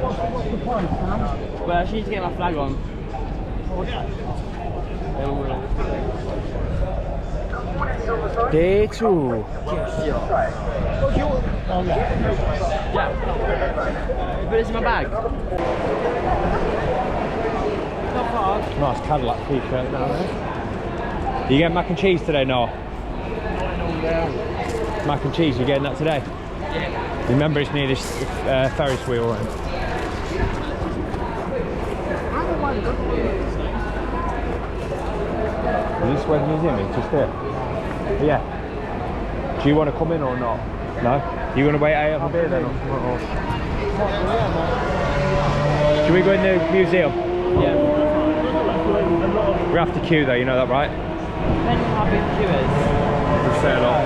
What's the point, Sam? Well, I just need to get my flag on. Day 2. Yes, yeah. Oh, yeah. Yeah. Put this in my bag. Not far. Nice Cadillac t-shirt down there. You getting mac and cheese today, no? Mac and cheese, you getting that today? Yeah. Remember, it's near this Ferris wheel, right? Is this where the museum is? Just there? Yeah. Do you want to come in or not? No? You want to wait out have a beer then? Or? Should we go in the museum? Yeah. We have to queue though, you know that, right? Depending on how big the queue is. We'll set it up.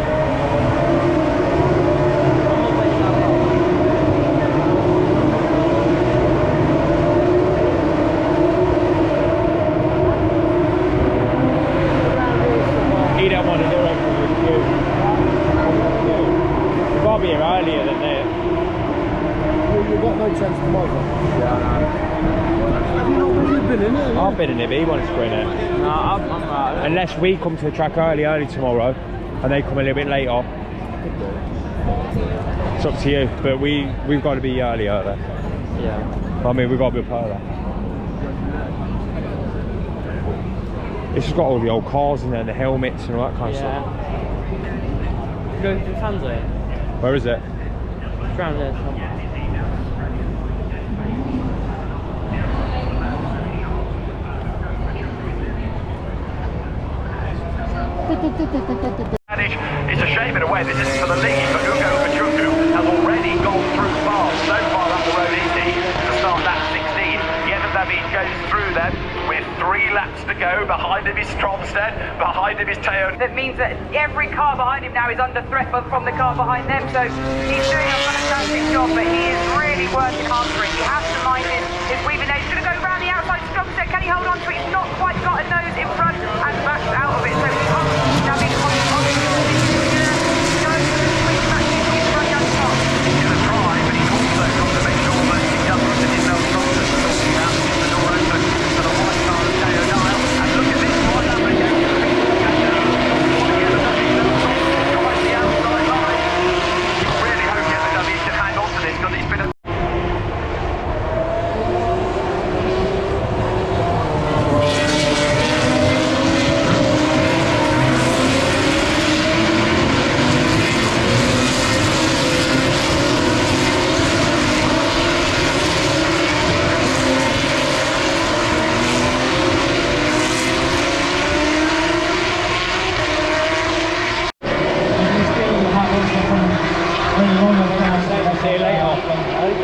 He don't want to do everything with queue. We've got to be here earlier than there. You've got no chance tomorrow. Yeah, I know. Have you not really been in it? I've been in it, but he wants to go in it. No, I'm right. Unless we come to the track early tomorrow, and they come a little bit later. It's up to you, but we've got to be earlier there. Yeah. I mean, we've got to be up earlier. It's just got all the old cars in there, and the helmets and all that kind of stuff. Go to the fans way. Where is it? It's around there somewhere. It's a shame in a way, this is for the lead, but Ugo Machuku has already gone through fast. So far up the road easy to start lap 16. Yemen David goes through them with 3 laps to go. Behind him is Stromstead, behind him is Teo. That means that every car behind him now is under threat from the car behind them, so he's doing a fantastic job, but he is really working hard for it. He has to mind his weaving nose. He's going to go around the outside. Stromstead, can he hold on to it? He's not quite got a nose in front and backs out of it, so he's now being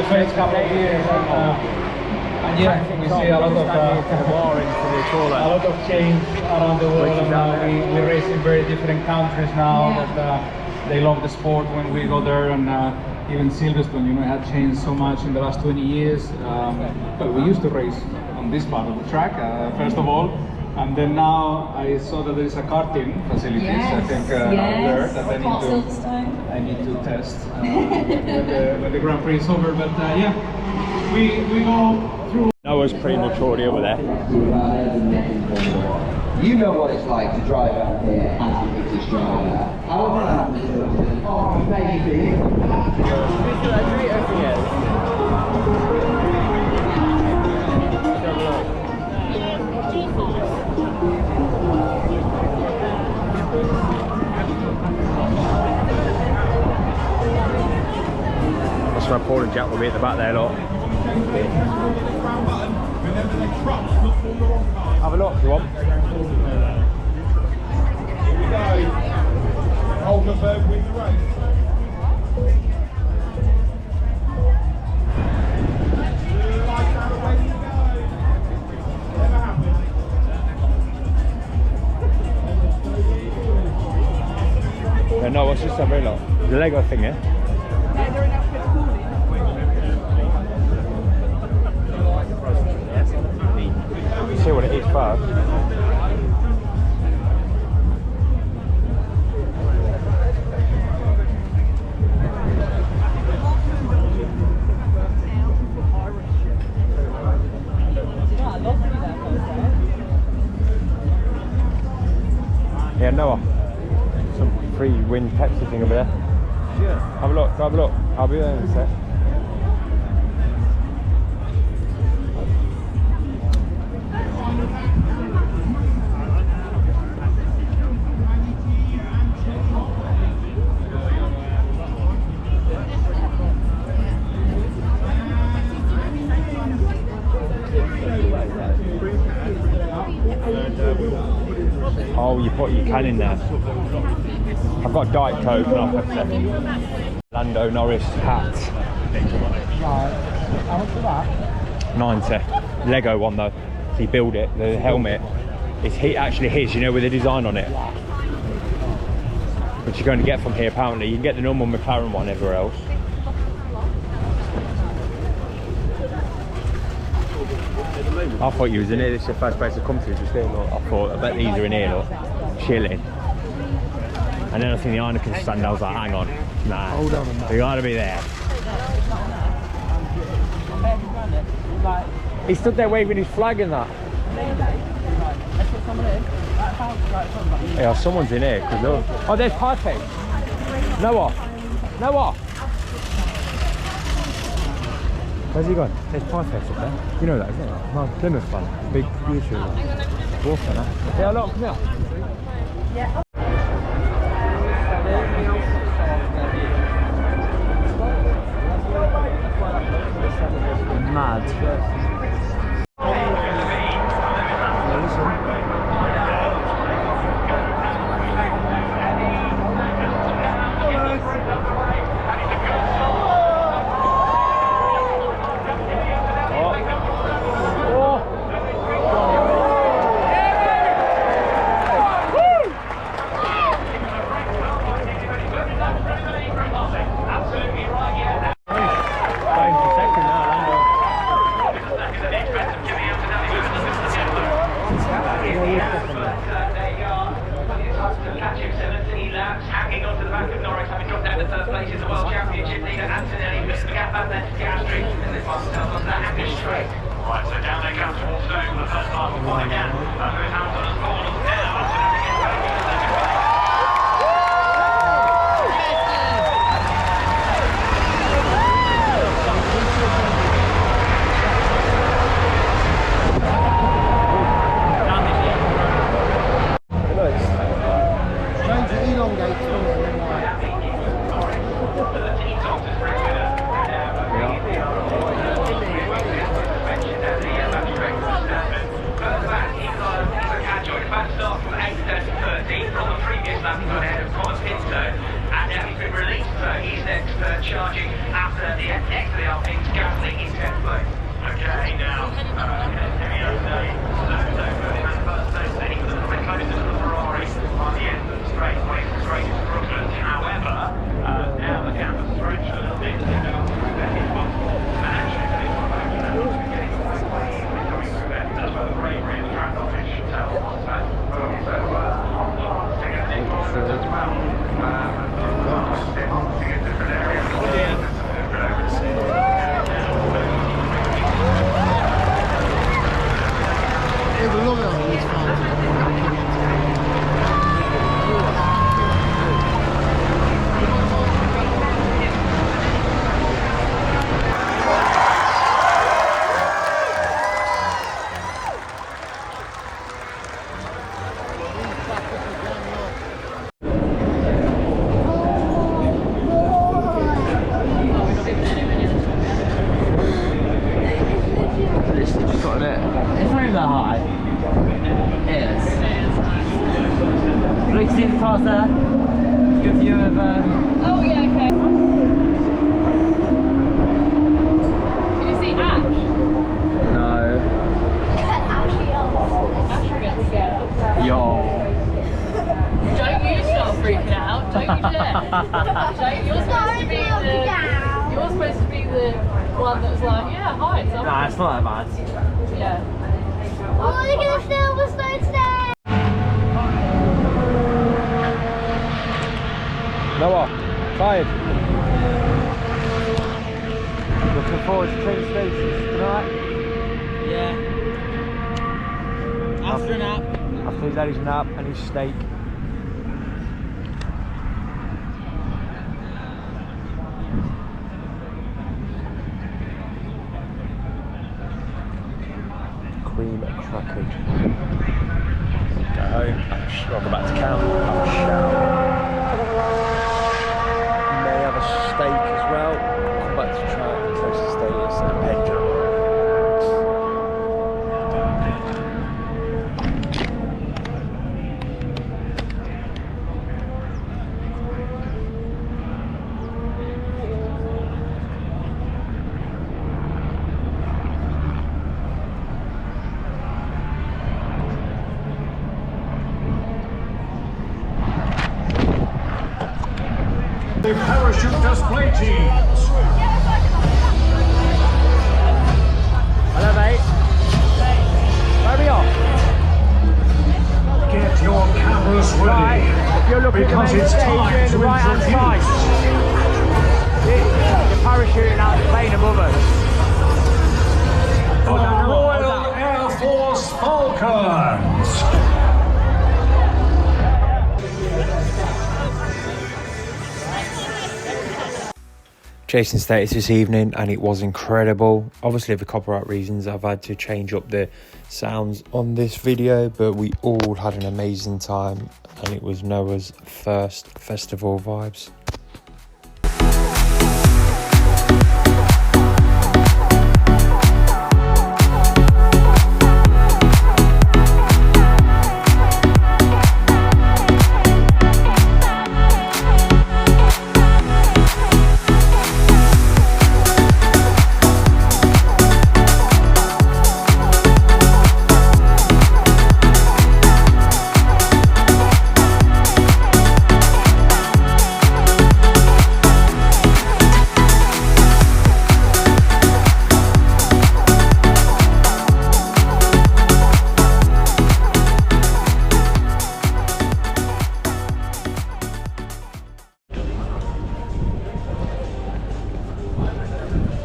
first couple of years, and yeah, we see a lot of change around the world, and now we race in very different countries now. That they love the sport when we go there, and even Silverstone, you know, it had changed so much in the last 20 years. But we used to race on this part of the track, first of all. And then now I saw that there is a karting facilities, I think, out there that I need to test when the Grand Prix is over. But yeah, we go through. Noah's pretty much already over there. You know what it's like to drive out here as a British driver. However, oh, baby. That's why Paul and Jack will be at the back there, look. Have a look if you want. Here we go. Oldenburg win the race. No, what's this over here, look? The Lego thing, yeah? See what it is first. Yeah, Noah. Some free wind Pepsi thing over there. Yeah. Have a look, have a look. I'll be there in a sec. Oh, you put your can in there. I've got Diet Coke and I'll Pepsi. Lando Norris hat. How much for that? 90. Lego one though. So you build it, the helmet. It's actually his, you know, with the design on it. Which you're going to get from here apparently. You can get the normal McLaren one everywhere else. I thought you was in here, this is the first place I come to, just here, look. I thought, I bet these are in here, look, chilling. And then I think the Heineken stand, I was like, hang on, nah, hold on, you gotta be there. He stood there waving his flag and that. Yeah, someone's in here, cause oh, there's Pipe. Noah, Noah. Where's he gone? There's Pipe up there. You know that, isn't it? No, Plymouth fan. Big YouTube. Wolf fan, huh? Yeah, look, come here. Yeah. Mad. Right, so down they come towards the first time of one again. Lewis Hamilton has fallen now. Charging after the next to the Alpines, gasoline in 10th place. Okay, now, closest to the Ferrari on the end of the straightaway, straight to Brooklyn. However, now the gap has stretched a little bit. And actually, that's where the bravery of the track office should tell us that. So, take a thing as well. There. Good view of oh yeah, okay. Did you see Ash? No. Ash gets scared. Yo. Don't you start freaking out. Don't you dare. You're supposed to be the one that's like, yeah, hi. Nah, it's not that bad. Yeah. Oh, look at the Silverstone today. Noah, tired? Looking forward to train stations tonight. Yeah. After a nap. After he's had his nap and his steak. cream crackers. Go home, I'll go back to camp, have a shower. May have a steak as well. Come back to track, close to status and head down. The parachute display teams. Hello mate. Where are we off? Get your cameras ready. Right. If you're looking because at the main it's stage, time you're in to the right hand introduce. side. You're parachuting out the plane above us. The Royal Air Force Falcons. Chasing status this evening and it was incredible. Obviously for copyright reasons I've had to change up the sounds on this video, but we all had an amazing time and it was Noah's first festival vibes.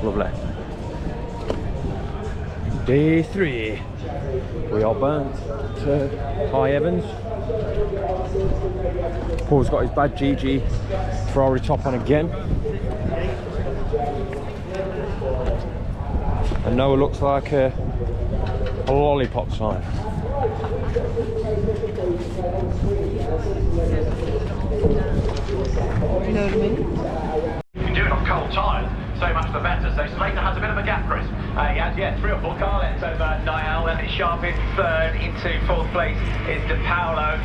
Lovely. Day 3. We are burnt to High Evans. Paul's got his bad GG Ferrari top on again. And Noah looks like a lollipop sign. You know what I mean? You can do it on cold tyres, so much the better. So Slater has a bit of a gap, Chris. He has, 3 or 4 car lengths over Niall, and it's Sharp in 3rd. Into 4th place is De Paolo.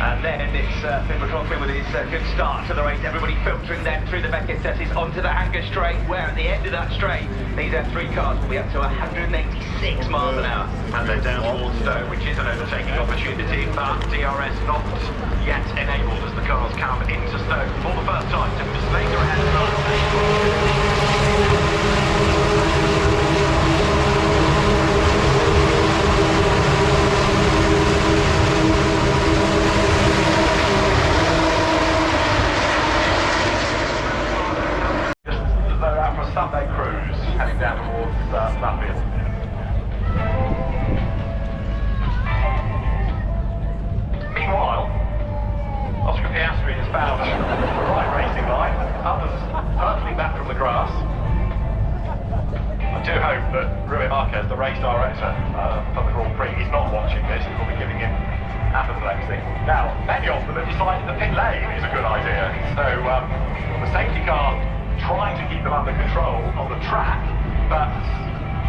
And then it's Finn McLaughlin with his good start to the race. Everybody filtering then through the Beckett Tesses onto the Hanger straight, where at the end of that straight, these F3 cars will be up to 186 miles an hour. And they're down towards Stowe, which is an overtaking opportunity, but DRS not yet enabled as the cars come into Stowe for the first time. So Slater ahead of Sunday cruise heading down towards Luffield. Meanwhile, Oscar Piastri has found the right racing line. Others hurtling back from the grass. I do hope that Rui Marquez, the race director for the Grand Prix, is not watching this. He will be giving him apoplexy. Now, many of them have decided the pit lane is a good idea. So the safety car trying to keep them under control on the track, but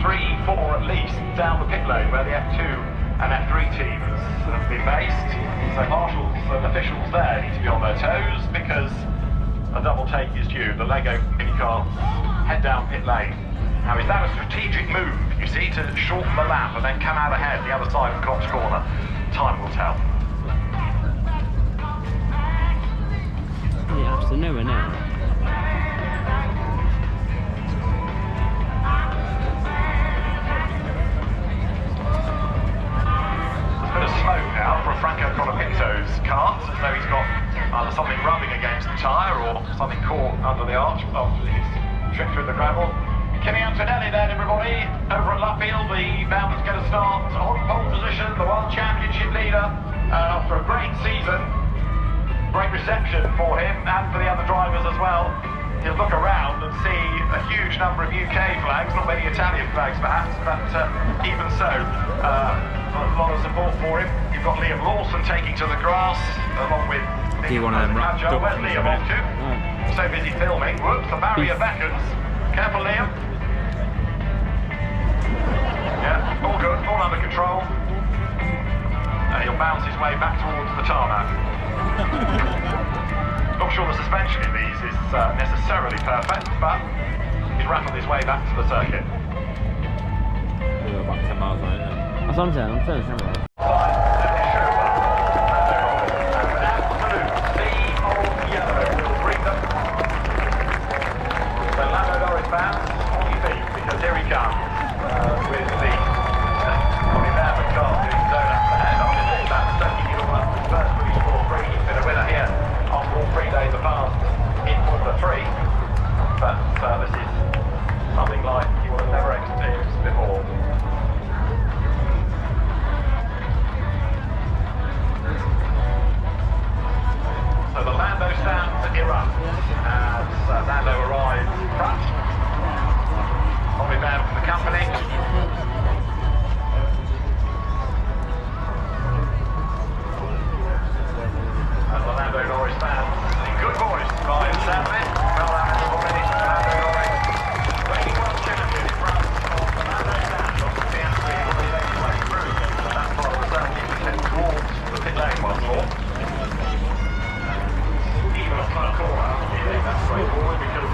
3, 4 at least down the pit lane where the F2 and F3 teams have been based. So marshals and officials there need to be on their toes because a double take is due. The Lego minicar head down pit lane. Now is that a strategic move, you see, to shorten the lap and then come out ahead the other side of Cox Corner? Time will tell. Yeah, absolutely nowhere now. Smoke now from Franco Colapinto's car, as though he's got either something rubbing against the tyre or something caught under the arch after his trip through the gravel. Kimi Antonelli then, everybody, over at Luffield. The Bowman's going to start on pole position, the World Championship leader, after a great season. Great reception for him and for the other drivers as well. He'll look around and see a huge number of UK flags, not many Italian flags perhaps, but even so, a lot of support for him. You've got Liam Lawson taking to the grass, along with One of them wrapped up. Where's Liam off to? So busy filming. Whoops, the barrier beckons. Careful, Liam. Yeah, all good, all under control. He'll bounce his way back towards the tarmac. Not sure the suspension in these is necessarily perfect, but he's rattled his way back to the circuit. About 10 miles on it. That's what I'm saying, I'm saying. Here he comes with the American car doing donuts ahead. I'm just thinking about soaking it all up with first British Grand Prix. He's been a winner here on all 3 days of past in Formula 3. But this is something like he would have never experienced before. So the Lando stands erupt as Lando arrives front. Bobby Bam from the company. And the Lando Norris fans in good voice by Stanley. Well, already Lando Norris reigning world champion in front of the Lando stand. Obviously, Anthony will make his way through that part of the circuit which heads towards the pit lane once more. Even a slow corner, that's straightforward because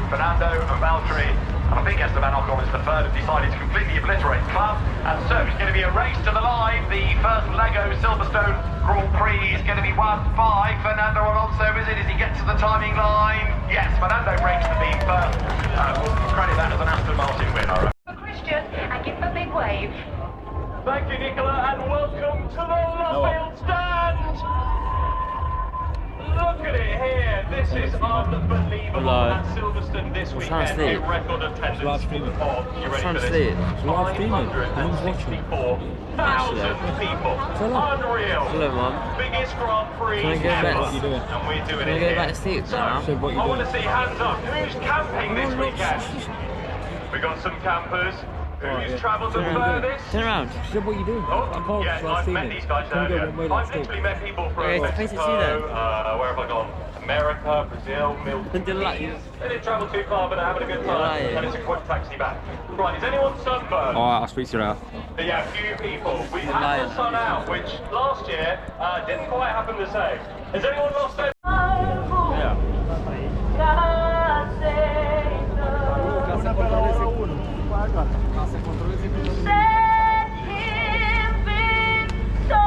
Fernando and Valtteri, and I think Esteban Ocon is the third, have decided to completely obliterate the club. And so it's going to be a race to the line. The first Lego Silverstone Grand Prix is going to be won by Fernando Alonso. Is it? As he gets to the timing line? Yes, Fernando breaks the beam first. We'll credit that as an Aston Martin win, I reckon. Christian, and give a big wave. Thank you, Nicola, and welcome to the Luffield stand. Look at it here. This is unbelievable. At Silverstone this weekend, a record attendance of, you ready for this? 564,000 people. Unreal. Biggest Grand Prix ever. And we're doing it here. So, I want to see hands up. Who's camping this weekend? We got some campers. Who's travelled the furthest? Turn around. Show what you do. Oh, yeah, I've met these guys earlier. I've literally met people from Mexico, where have I gone? America, Brazil, Milton Keynes. They didn't travel too far, but they're having a good time. And it's a quick taxi back. Right, is anyone sunburned? Alright, I'll speak to you now. Yeah, a few people. We've had the sun out, which last year didn't quite happen the same. Has anyone lost their... Yeah. Set him Victoria,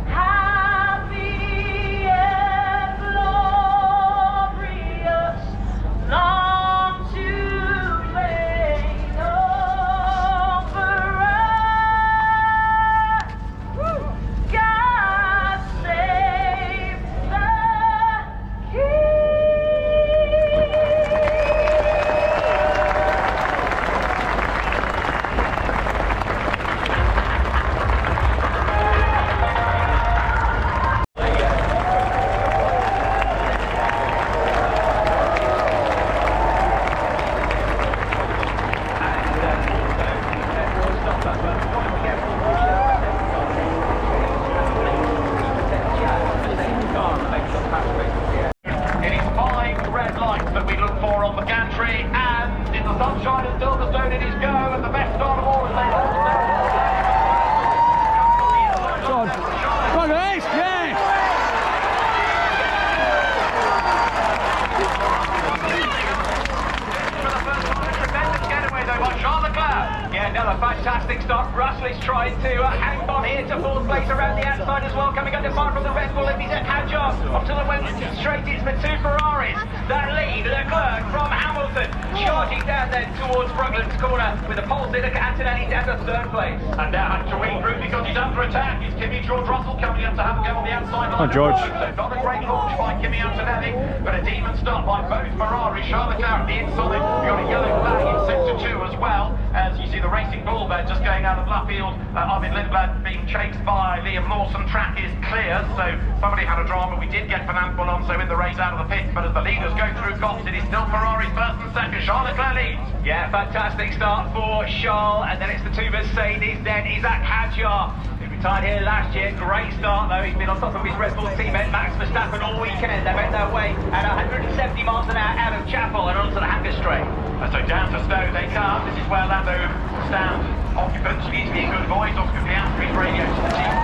happy and glorious, long to reign over us. God save the King. It is 5 red lights that we look for on the gantry, and in the sunshine of Silverstone it is go, and the best start of all is they all Come on, guys! Yeah! for the first time, a tremendous getaway though by Charles Leclerc. Yeah, another fantastic start. Russell is trying to hang on here to fourth place around the outside as well. Coming under fire from the Red Bull, he's at Hadjar. Off to the west straight is for 2 Ferraris. That lead, Leclerc from Hamilton, charging down then towards Brugland's corner with the pole sitter Antonelli down to 3rd place. And now having to regroup because he's under attack. It's Kimi George Russell coming up to have a go on the outside. Oh, George. So not a great launch by Kimi Antonelli, but a demon start by both Ferrari. Charles Leclerc at the inside. We've got a yellow flag in sector 2 as well, as you see the Racing Bull there just going out of left field. Arvid Lindblad being chased by Liam Lawson. Track is clear, so somebody had a drama. We did get Fernando Alonso in the race out of the pit, but as the leaders go through Gops, it is still Ferrari's first and second. Charles Leclerc leads. Yeah, fantastic start for Charles, and then it's the two Mercedes, then Isaac Hadjar. He retired here last year, great start though, he's been on top of his Red Bull teammate Max Verstappen all weekend. They went their way at 170 miles an hour out of Chapel and onto the Hanger straight. And so down to Stowe they come. This is where Lando stands. Occupants need to be a good voice. Oscar Piastri's radio to the team.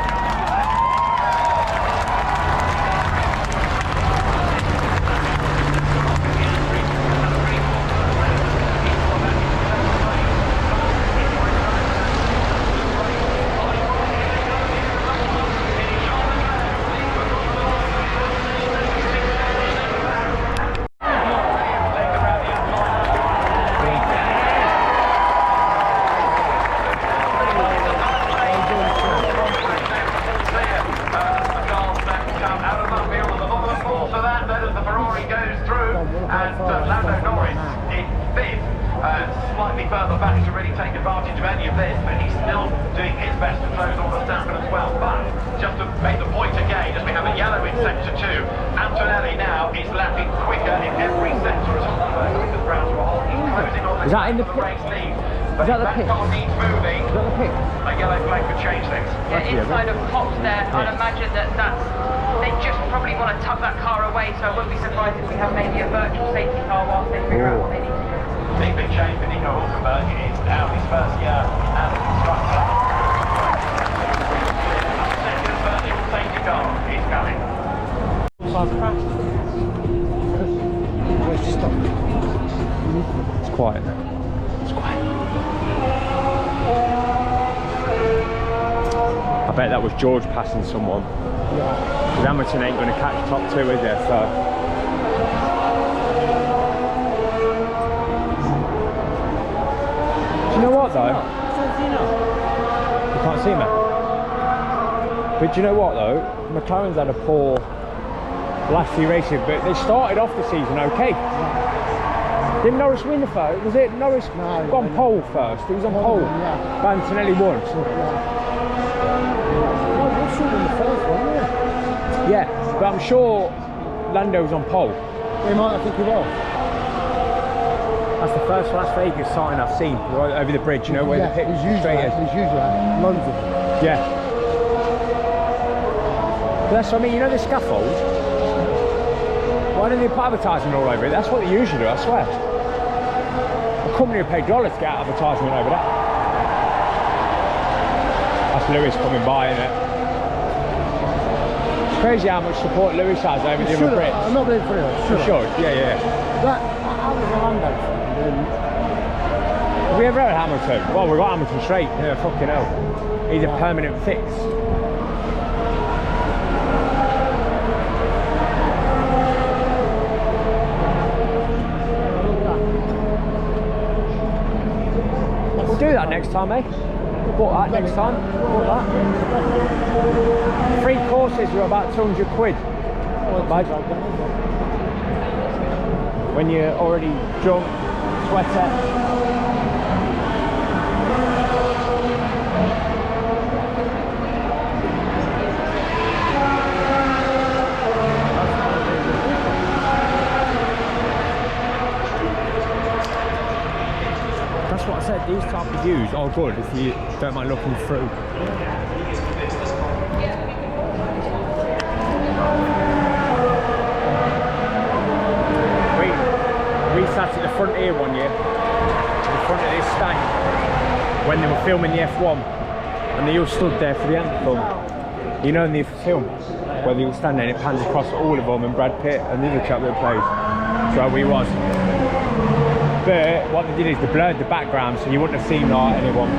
Slightly further back to really take advantage of any of this, but he's still doing his best to close on Verstappen as well. But just to make the point again, as we have a yellow in sector 2, Antonelli now is lapping quicker in every sector as well. He's closing on the race lead. But if that car needs moving, a yellow flag could change things. Yeah, inside of Pops there, I'd imagine they just probably want to tuck that car away, so I wouldn't be surprised if we have maybe a virtual safety car whilst they figure out what they need to do. Big change for Nico Hulkenberg. It is now his first year as a constructor. Second virtual safety car is coming. It's quiet. It's quiet. I bet that was George passing someone. Because Hamilton ain't going to catch top 2, is there? So. Do you know what though? You can't see me. But do you know what though? McLaren's had a poor last few races, but they started off the season okay. Didn't Norris win the first? Was it Norris on pole first? He was on pole. But Antonelli won. Yeah, but I'm sure Lando was on pole. He might, I think he was. That's the first Las Vegas sign I've seen right over the bridge, you know, where the pit straight is. There's usually loads of them. Yeah. But that's what I mean, you know the scaffold? Why don't they put advertising all over it? That's what they usually do, I swear. A company would pay dollars to get advertisement over that. That's Lewis coming by, isn't it? It's crazy how much support Lewis has over the other Brits. I'm not being for real. Sure, yeah. How was Orlando? Have we ever had Hamilton? Well, we've got Hamilton straight. Yeah, fucking hell. He's a permanent fix. We'll do that next time, eh? We'll bought that next time. We'll bought that. 3 courses were about 200 quid. When you're already drunk, sweater. That's what I said, these type of views are good if you don't mind looking through. We sat at the front here one year, in front of this stand, when they were filming the F1, and they all stood there for the anthem. You know in the film, where they all stand there and it pans across all of them, and Brad Pitt and the other chap that plays. So we was. But what they did is they blurred the background so you wouldn't have seen anyone.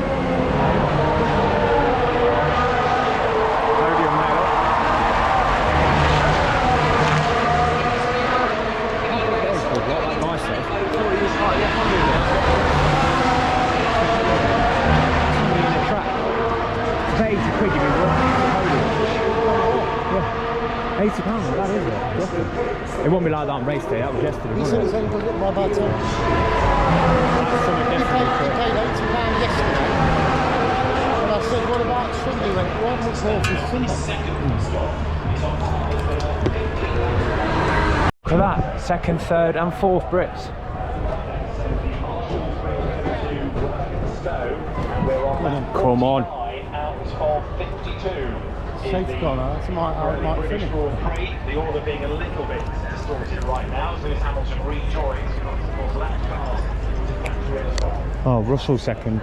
£80, that is it. It won't be like that on race day, that was yesterday. You said it's only got by about 10. That's something different. You paid £80 yesterday. what about Sunday, mate? What was there for Sunday? Look at that, second, third and fourth Brits. Come on. Safety car now, that's might finish. The order being a little bit distorted right now, as Lewis Hamilton rejoins. Oh, Russell second.